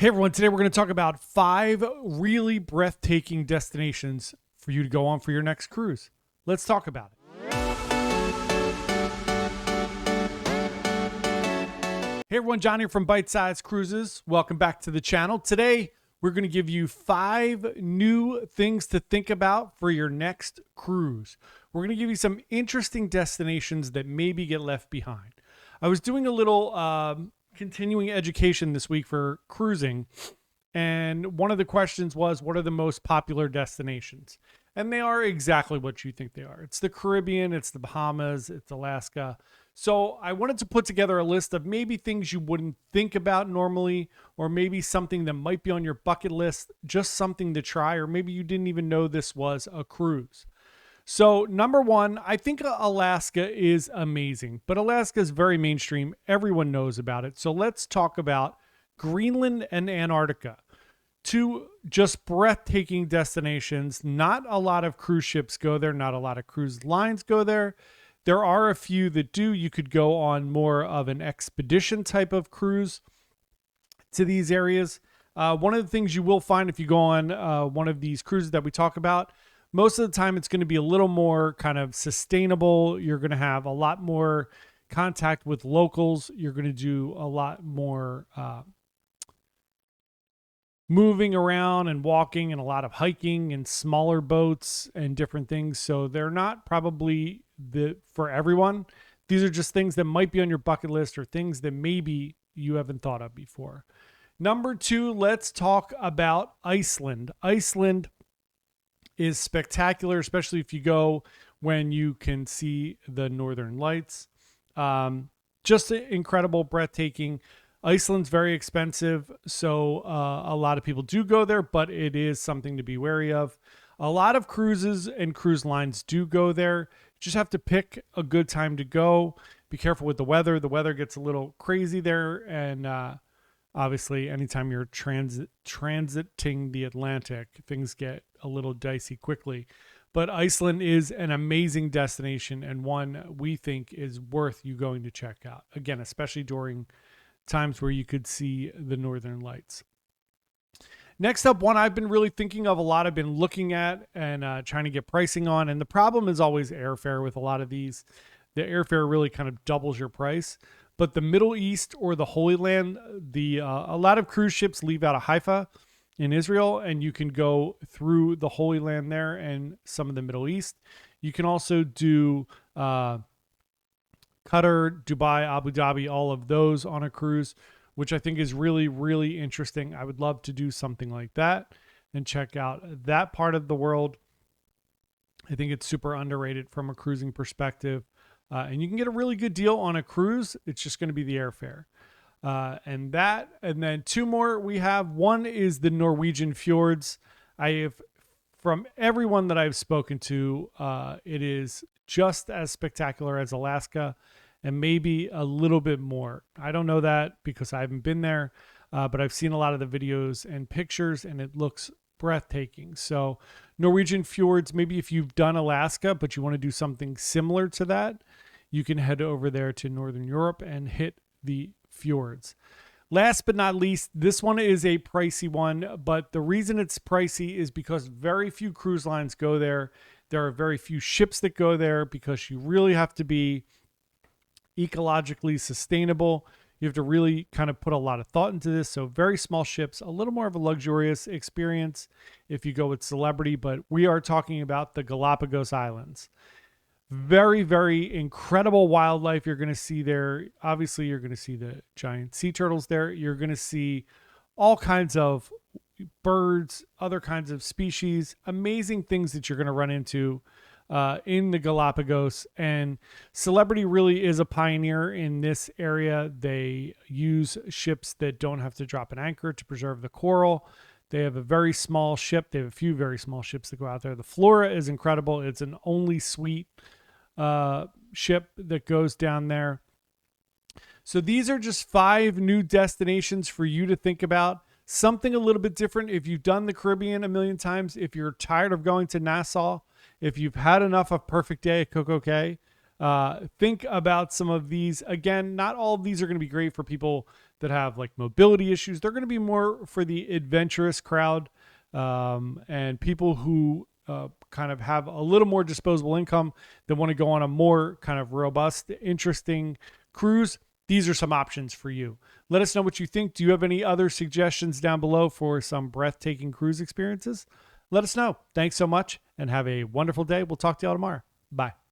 Hey everyone, today we're going to talk about 5 really breathtaking destinations for you to go on for your next cruise. Let's talk about it. Hey everyone, John here from Bite Size Cruises. Welcome back to the channel. Today we're going to give you 5 new things to think about for your next cruise. We're going to give you some interesting destinations that maybe get left behind. I was doing a little continuing education this week for cruising, and one of the questions was, what are the most popular destinations? And they are exactly what you think they are. It's the Caribbean, it's the Bahamas, it's Alaska. So I wanted to put together a list of maybe things you wouldn't think about normally, or maybe something that might be on your bucket list, just something to try, or maybe you didn't even know this was a cruise. So number 1, I think Alaska is amazing, but Alaska is very mainstream. Everyone knows about it. So let's talk about Greenland and Antarctica. 2 just breathtaking destinations. Not a lot of cruise ships go there. Not a lot of cruise lines go there. There are a few that do. You could go on more of an expedition type of cruise to these areas. One of the things you will find if you go on one of these cruises that we talk about, most of the time it's going to be a little more kind of sustainable. You're going to have a lot more contact with locals. You're going to do a lot more moving around and walking, and a lot of hiking and smaller boats and different things. So they're not probably for everyone. These are just things that might be on your bucket list, or things that maybe you haven't thought of before. Number 2, let's talk about Iceland. Iceland is spectacular, especially if you go when you can see the northern lights. Just incredible, breathtaking. Iceland's very expensive, so a lot of people do go there, but it is something to be wary of. A lot of cruises and cruise lines do go there. You just have to pick a good time to go. Be careful with the weather. The weather gets a little crazy there, and obviously, anytime you're transiting the Atlantic, things get a little dicey quickly. But Iceland is an amazing destination, and one we think is worth you going to check out. Again, especially during times where you could see the northern lights. Next up, one I've been really thinking of a lot, I've been looking at and trying to get pricing on. And the problem is always airfare with a lot of these. The airfare really kind of doubles your price. But the Middle East or the Holy Land, a lot of cruise ships leave out of Haifa in Israel, and you can go through the Holy Land there and some of the Middle East. You can also do Qatar, Dubai, Abu Dhabi, all of those on a cruise, which I think is really, really interesting. I would love to do something like that and check out that part of the world. I think it's super underrated from a cruising perspective. And you can get a really good deal on a cruise. It's just going to be the airfare. And then 2 more we have. One is the Norwegian fjords. From everyone that I've spoken to, it is just as spectacular as Alaska, and maybe a little bit more. I don't know that because I haven't been there, but I've seen a lot of the videos and pictures, and it looks breathtaking. So Norwegian fjords, maybe if you've done Alaska, but you want to do something similar to that, you can head over there to Northern Europe and hit the fjords. Last but not least, this one is a pricey one, but the reason it's pricey is because very few cruise lines go there. There are very few ships that go there because you really have to be ecologically sustainable. You have to really kind of put a lot of thought into this. So very small ships, a little more of a luxurious experience if you go with Celebrity, but we are talking about the Galapagos Islands. Very, very incredible wildlife you're going to see there. Obviously, you're going to see the giant sea turtles there. You're going to see all kinds of birds, other kinds of species, amazing things that you're going to run into in the Galapagos. And Celebrity really is a pioneer in this area. They use ships that don't have to drop an anchor to preserve the coral. They have a very small ship. They have a few very small ships that go out there. The flora is incredible. It's an only suite ship that goes down there. So these are just 5 new destinations for you to think about. Something a little bit different if you've done the Caribbean a million times, if you're tired of going to Nassau, if you've had enough of Perfect Day at Coco Cay, think about some of these. Again, not all of these are going to be great for people that have like mobility issues. They're going to be more for the adventurous crowd, and people who kind of have a little more disposable income that want to go on a more kind of robust, interesting cruise. These are some options for you. Let us know what you think. Do you have any other suggestions down below for some breathtaking cruise experiences? Let us know. Thanks so much and have a wonderful day. We'll talk to y'all tomorrow. Bye.